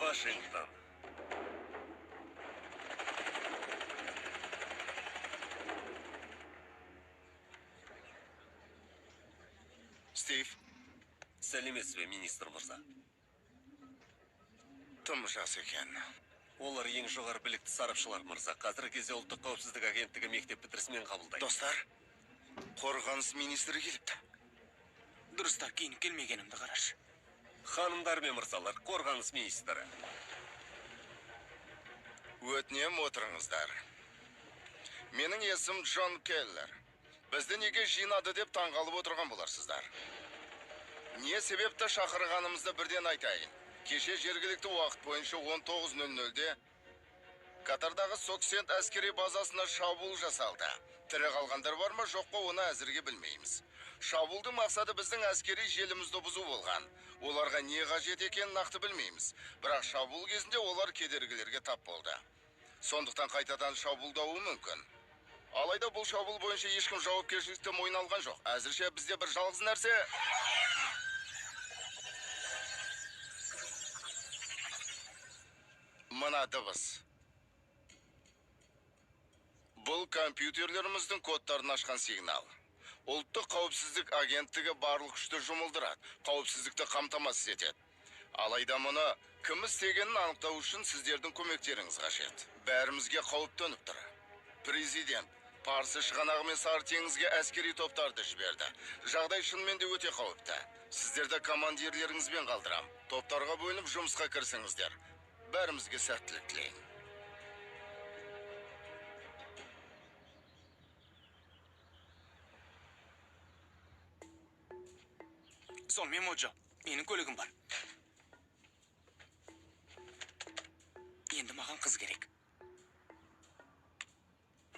Вашингтон. Стив. Сәлеметсіз бе, министр мырза. Тым жас екен. Олар ең жоғары білікті сарапшылар мырза. Қазіргі кезде ұлттық қауіпсіздік агенттігі мектеп бітірісімен қабылдайды. Достар, қорғаныс министрі келіпті. Дұрыста, киініп келмегенімді қарашы. Ханымдар мен мырзалар, қорғаныс министрі. Өтінем отырыңыздар. Менің есім Джон Келлер. Бізді неге жинады деп таңғалып отырған боларсыздар. Не себепті шақырғанымызды бірден айтайын. Кеше жергілікті уақыт бойынша 19:00-де Катардағы Соксент әскери базасына шабуыл жасалды. Тірі қалғандар бар ма жоқ па, оны әзірге білмейміз. Шабуылдың мақсаты біздің әскери желімізді бұзу болған. Оларға не қажет екенін нақты білмейміз. Бірақ шабуыл кезінде олар кедергілерге тап болды. Сондықтан қайтадан шабуылдауы мүмкін. Алайда бұл шабуыл бойынша ешкім жауапкершілікті мойнына алған жоқ. Әзірше бізде бір жалғыз нәрсе. Мына дыбыс. Бұл компьютерлеріміздің кодтарын ашқан сигнал. Ұлттық қауіпсіздік агенттігі барлық күшті жұмылдырады, қауіпсіздікті қамтамасыз етеді. Алайда мұны кім істегенін анықтау үшін сіздердің көмектеріңіз қажет. Бәрімізге қауіп төніп тұр. Президент Парсы шығанағы мен Сары теңізге әскери топтарды жіберді. Жағдай шынымен де өте қауіпті. Сіздерді командирлеріңізбен қалдырам. Топтарға бөлініп жұмысқа кірісіңіздер. Бәрімізге сәттілік тілеймін. Сонымен Моджо, менің көлігім бар. Енді маған қыз керек.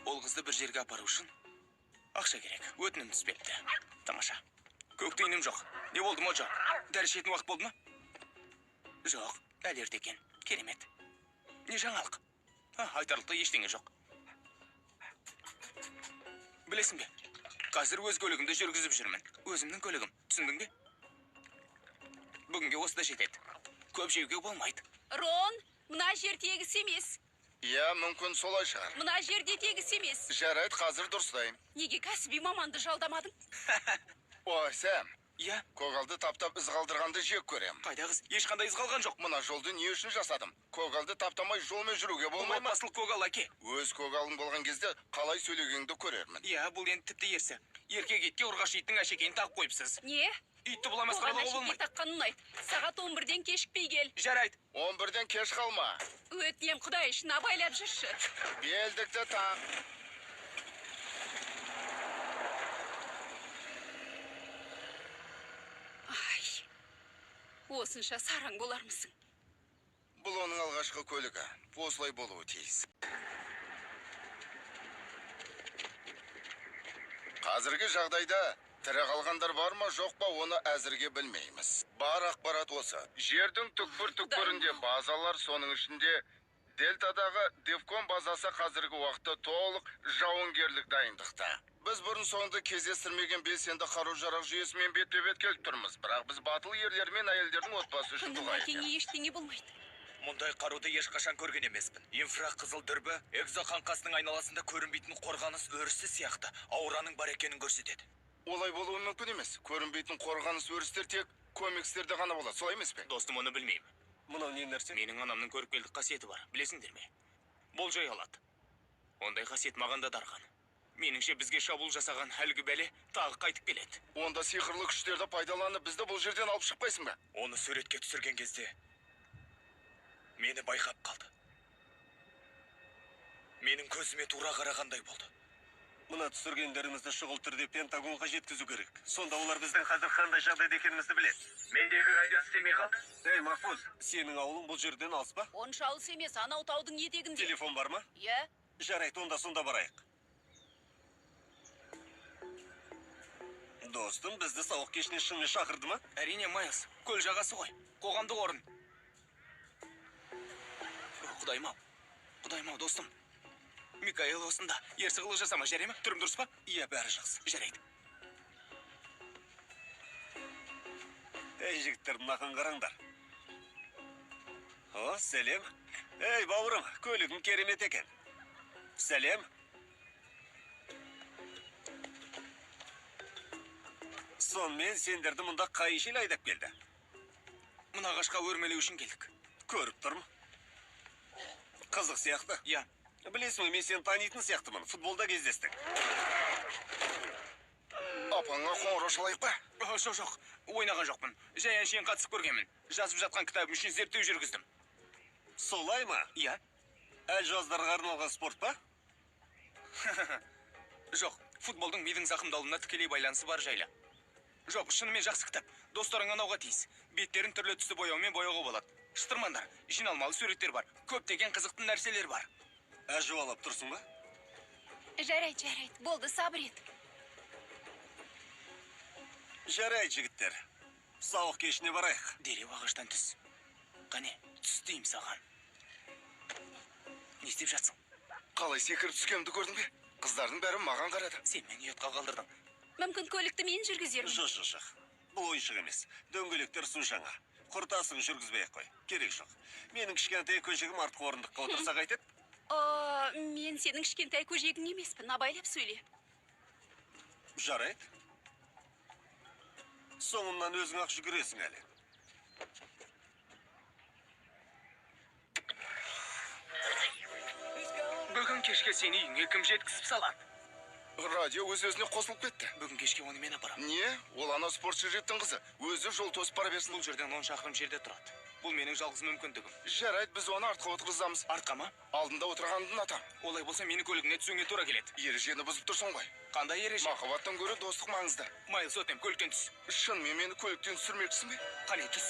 Ол қызды бір жерге апару үшін ақша керек. Өтінім түспепті. Тамаша. Көктейінім жоқ. Не болды, Моджо? Дәрі ішетін уақыт болды ма? Жоқ, әлі ерте екен. Керемет. Не жаңалық? Айтарлықта ештеңе жоқ. Білесің бе? Қазір өз көлігімді жүргізіп жүрмін. Өзімнің көлігім. Түсіндің бе? Бүгінге осыда жетеді. Көп жеуге болмайды. Рон, мына жер тегіс емес. Иә, мүмкін солай шығар. Мына жерде тегіс емес. Жарайды, қазір дұрыстайым. Неге кәсіби маманды жалдамадың? Ой, Сэм. Иә. Көгалды таптап із қалдырғанды жек көрем. Қайда қыз? Ешқандай із қалған жоқ. Мына жолды не үшін жасадым? Көгалды таптамай жолмен жүруге болмай ма? Отбасылық көгал, әке. Өз көгалың болған кезде қалай сөйлегенді көрермін. Иә, бұл енді тіпті ерсі. Еркек итке ұрғаш иттің әшекейін тағып қойыпсыз. Не? Итті бұлай масқаралауға әшекей болмайды. таққан ұнайды. Сағат 11-ден кешікпей кел. Жарайды. 11-ден кеш қалма. Өтінем, Құдай үшін абайлап жүрші. Белдікті тақ. Ай, осынша сараң болармысың? Бұл оның алғашқы көлігі. Осылай болуы тиіс. Қазіргі жағдайда тірі қалғандар бар ма жоқ па, оны әзірге білмейміз. Бар ақпарат осы. Жердің түкпір-түкпірінде базалар, соның ішінде Дельтадағы Девкон базасы қазіргі уақытта толық жауынгерлік дайындықта. Біз бұрын соңды кездестірмеген белсенді қару-жарақ жүйесімен бетпе-бет келіп тұрмыз. Бірақ біз батыл ерлер мен әйелдердің отбасы үшін Күннің дұға әкеңе етеміз. ештеңе болмайды. Мұндай қаруды ешқашан көрген емеспін. Инфрақызыл дүрбі экзоқаңқасының айналасында көрінбейтін қорғаныс өрісі сияқты аураның бар екенін көрсетеді. Олай болуы мүмкін емес. Көрінбейтін қорғаныс өрістер тек комикстерде ғана болады, солай емес пе? Достым, оны білмеймін. Мынау не нәрсе? Менің анамның көріпкелдік қасиеті бар, білесіңдер ме? Болжай алады. Ондай қасиет маған да дарған. Меніңше бізге шабуыл жасаған әлгі бәле тағы қайтып келеді. Онда сиқырлы күштерді пайдаланып бізді бұл жерден алып шықпайсың ба? Оны суретке түсірген кезде мені байқап қалды. Менің көзіме тура қарағандай болды. Мына түсіргендерімізді шұғыл түрде Пентагонға жеткізу керек. Сонда олар біздің қазір қандай жағдайда екенімізді біледі. Мендегі радио істемей қалды. Ей, Махфуз, сенің ауылың бұл жерден алыс па? Онша алыс емес, анау таудың етегінде. Телефон бар ма? Иә. Жарайды, онда сонда барайық. Достым, бізді сауық кешіне шынымен шақырды ма? Әрине, Майлз, көл жағасы ғой. Қоғамдық орын. Құдайым-ау, достым. Микаэл осында. Ерсі жасама, жарай ма? Түрім дұрыс па? Иә, бәрі жақсы. Жарайды. Ей, жігіттер, мынаған қараңдар. О, сәлем. Ей, бауырым, көлігің керемет екен. Сәлем. Сонымен сендерді мұнда қай жел айдап келді? Мына ағашқа өрмелеу үшін келдік. Көріп тұрмын. Қызық сияқты. Иә. Білесің, мен сені танитын сияқтымын. Футболда кездестік. Апаңа қоңырау шалайық па? Жоқ, ойнаған жоқпын. Жай әншейін қатысып көргенмін. Жазып жатқан кітабым үшін зерттеу жүргіздім. Солай ма? Иә. Әл жаздарға арналған спорт па? Жоқ, футболдың мидың зақымдалуына тікелей байланысы бар жайлы. Жоқ, шынымен жақсы кітап. Достарың анауға тиіс. Беттерін түрлі түсті бояумен бояуға болады. Шытырмандар, жиналмалы суреттер бар. Көптеген қызықты нәрселер бар. Әжуалап тұрсың ба? Жарайды, болды, сабыр ет. Жарайды, жігіттер. Сауық кешіне барайық. Дереу ағаштан түс. Қане, түс дейім саған. Не істеп жатсың? Қалай секіріп түскенімді көрдің бе? Қыздардың бәрі маған қарады. Сен мені ұятқа қалдырдың. Мүмкін көлікті мен жүргізермін. Жоқ. Бұл ойыншық емес. Дөңгелектер су жаңа. Құртасын жүргізбей-ақ қой. Керек жоқ. Менің кішкентай көжегім артқы орындыққа отырса қайтеді? Мен сенің кішкентай көжегің емеспін, абайлап сөйле. Жарайды. Соңымнан өзің ақ жүгіресің әлі. Бүгін кешке сені үйіңе кім жеткізіп салады? Радио өз-өзіне қосылып кетті. Бүгін кешке оны мен апарам. Не? Ол ана спортшы жігіттің қызы. Өзі жол тосып бара берсін. Бұл жерден 10 шақырым жерде тұрады. Бұл менің жалғыз мүмкіндігім. Жарайды, біз оны артқа отырғызамыз. Артқа ма? Алдында отырғанды ұнатам. Олай болса мені көлігіне түсуіңе тура келеді. Ережені бұзып тұрсың ғой. Қандай ереже? Махаббаттан гөрі достық маңызды. Майлз Отем, көліктен түс. Шынымен мені көліктен түсірмекшісің бе? Қане түс.